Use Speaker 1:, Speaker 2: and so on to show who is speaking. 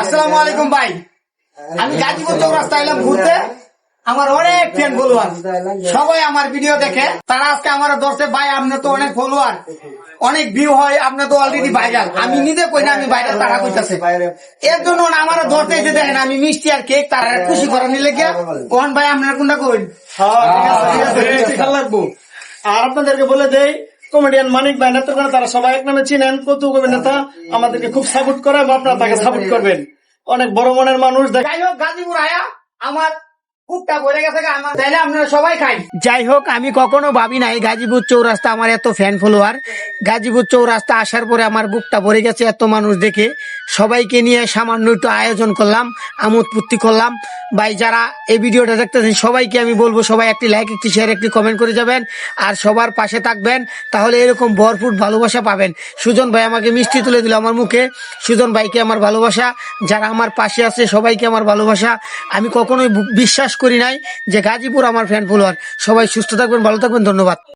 Speaker 1: আসসালামু আলাইকুম ভাই, আমি গাজীপুর চৌরাস্তা এলাম ঘুরতে। আমার অনেক ফ্যান ফলোয়ার, সবাই আমার ভিডিও দেখে। তারা আজকে আমার ধরছে, ভাই আপনি তো অনেক ফলোয়ার, অনেক ভিউ হয়, আপনি তো অলরেডি ভাইরাল। আমি নিজে কই না আমি ভাইরাল, তারা কইতাছে। এর জন্য আমার ধরতে এসে দেখেন আমি মিষ্টি আর কেক তারা খুশি করার নিলে গিয়া কোন ভাই আপনার কোনটা কই।
Speaker 2: আর আপনাদেরকে বলে দেই, কমেডিয়ান মানিক ভাই নেত্রকোনা তারা সবাই এক নামে চিনেন। কৌতুক অভিনেতা আমাদেরকে খুব সাপোর্ট করে এবং আপনারা তাকে সাপোর্ট করবেন। অনেক বড় মনের মানুষ।
Speaker 1: যাই হোক, গাজীপুর আয়া আমার বুকটা ভরে গেছে, আমার তাইলে আপনারা সবাই খাই। যাই হোক, আমি কখনো ভাবি নাই গাজীপুর চৌরাস্তা আমার এত ফ্যান ফলোয়ার। গাজীপুর চৌরাস্তা আসার পরে আমার বুকটা ভরে গেছে এত মানুষ দেখে। সবাইকে নিয়ে সামান্য একটু আয়োজন করলাম, আমোদ ফুর্তি করলাম। ভাই যারা এই ভিডিওটা দেখতেছেন সবাইকে আমি বলবো, সবাই একটি লাইক, একটি শেয়ার, একটি কমেন্ট করে যাবেন আর সবার পাশে থাকবেন, তাহলে এরকম ভরপুর ভালোবাসা পাবেন। সুজন ভাই আমাকে মিষ্টি তুলে দিল আমার মুখে। সুজন ভাইকে আমার ভালোবাসা, যারা আমার পাশে আছে সবাইকে আমার ভালোবাসা। আমি কখনোই বিশ্বাস করি নাই যে গাজীপুর আমার ফ্যান ফলোয়ার। সবাই সুস্থ থাকবেন, ভালো থাকবেন, ধন্যবাদ।